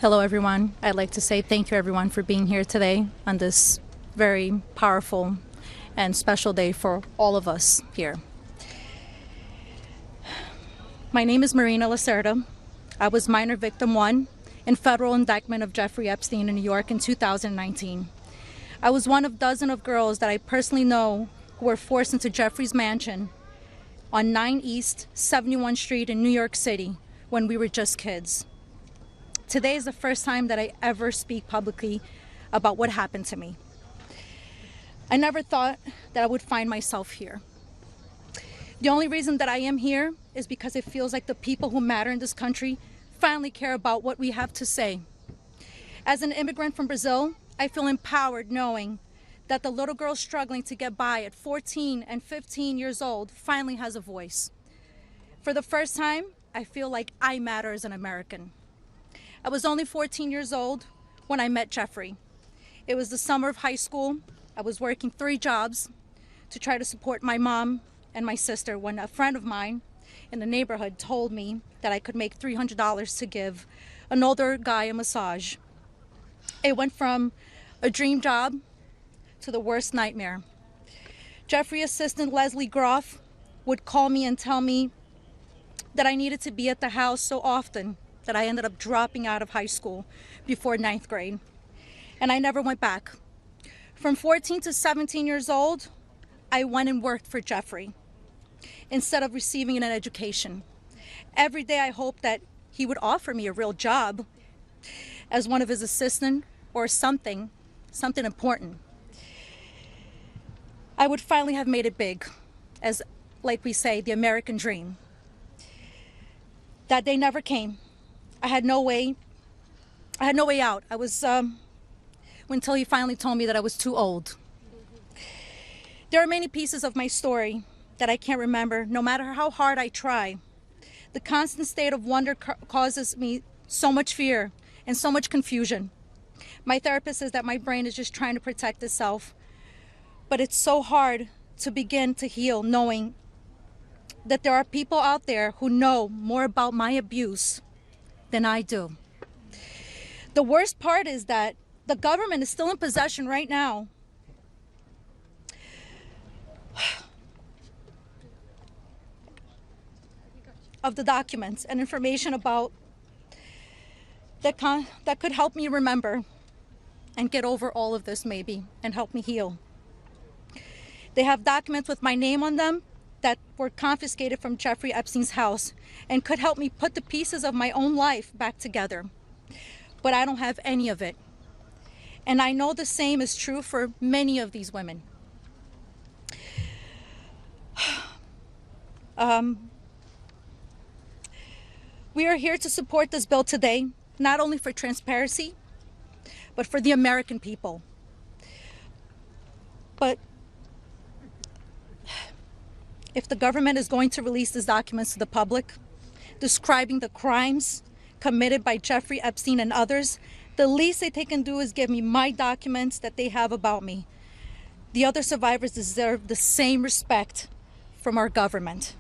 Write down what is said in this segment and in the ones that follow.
Hello, everyone. I'd like to say thank you, everyone, for being here today on this very powerful and special day for all of us here. My name is Marina Lacerda. I was minor victim 1 in federal indictment of Jeffrey Epstein in New York in 2019. I was one of dozens of girls that I personally know who were forced into Jeffrey's mansion on 9 East 71 Street in New York City when we were just kids. Today is the first time that I ever speak publicly about what happened to me. I never thought that I would find myself here. The only reason that I am here is because it feels like the people who matter in this country finally care about what we have to say. As an immigrant from Brazil, I feel empowered knowing that the little girl struggling to get by at 14 and 15 years old finally has a voice. For the first time, I feel like I matter as an American. I was only 14 years old when I met Jeffrey. It was the summer of high school. I was working 3 jobs to try to support my mom and my sister when a friend of mine in the neighborhood told me that I could make $300 to give an older guy a massage. It went from a dream job to the worst nightmare. Jeffrey assistant Leslie Groff would call me and tell me that I needed to be at the house so often that I ended up dropping out of high school before 9th grade. And I never went back. From 14 to 17 years old, I went and worked for Jeffrey instead of receiving an education. Every day I hoped that he would offer me a real job as one of his assistants or something important. I would finally have made it big, as like we say, the American dream. That day never came. I had no way out. I was, until he finally told me that I was too old. There are many pieces of my story that I can't remember, no matter how hard I try. The constant state of wonder causes me so much fear and so much confusion. My therapist says that my brain is just trying to protect itself, but it's so hard to begin to heal knowing that there are people out there who know more about my abuse than I do. The worst part is that the government is still in possession right now of the documents and information about that could help me remember and get over all of this maybe and help me heal. They have documents with my name on them that were confiscated from Jeffrey Epstein's house and could help me put the pieces of my own life back together. But I don't have any of it. And I know the same is true for many of these women. We are here to support this bill today, not only for transparency, but for the American people. But if the government is going to release these documents to the public, describing the crimes committed by Jeffrey Epstein and others, the least that they can do is give me my documents that they have about me. The other survivors deserve the same respect from our government.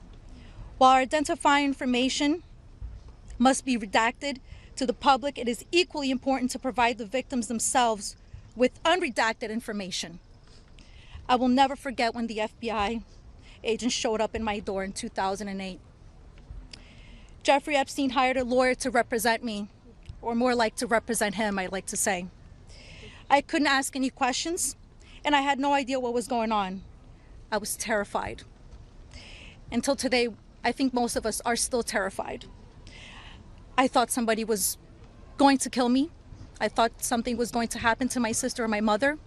While our identifying information must be redacted to the public, it is equally important to provide the victims themselves with unredacted information. I will never forget when the FBI agent showed up in my door in 2008. Jeffrey Epstein hired a lawyer to represent me, or more like to represent him, I'd like to say. I couldn't ask any questions, and I had no idea what was going on. I was terrified. Until today, I think most of us are still terrified. I thought somebody was going to kill me. I thought something was going to happen to my sister or my mother.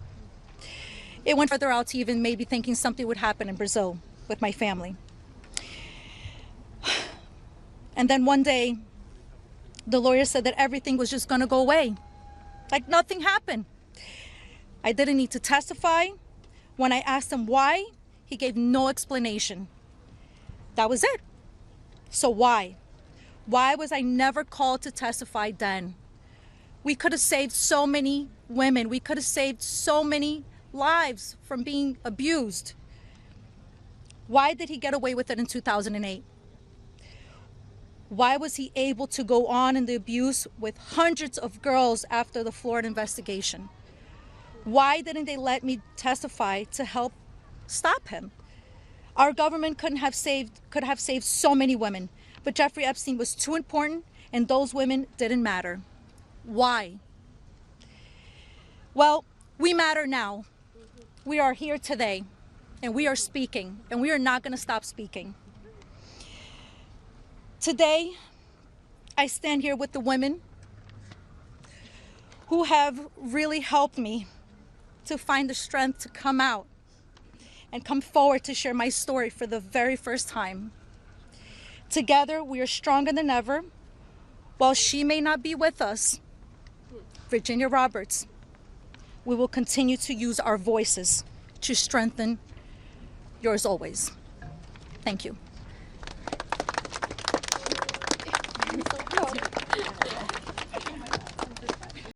It went further out to even maybe thinking something would happen in Brazil with my family. And then one day, the lawyer said that everything was just going to go away. Like nothing happened. I didn't need to testify. When I asked him why, he gave no explanation. That was it. So why? Why was I never called to testify then? We could have saved so many women. We could have saved so many lives from being abused. Why did he get away with it in 2008? Why was he able to go on in the abuse with hundreds of girls after the Florida investigation? Why didn't they let me testify to help stop him? Our government could have saved so many women, but Jeffrey Epstein was too important and those women didn't matter. Why? Well, we matter now. We are here today and we are speaking, and we are not going to stop speaking. Today, I stand here with the women who have really helped me to find the strength to come out and come forward to share my story for the very first time. Together, we are stronger than ever. While she may not be with us, Virginia Roberts, we will continue to use our voices to strengthen yours always. Thank you.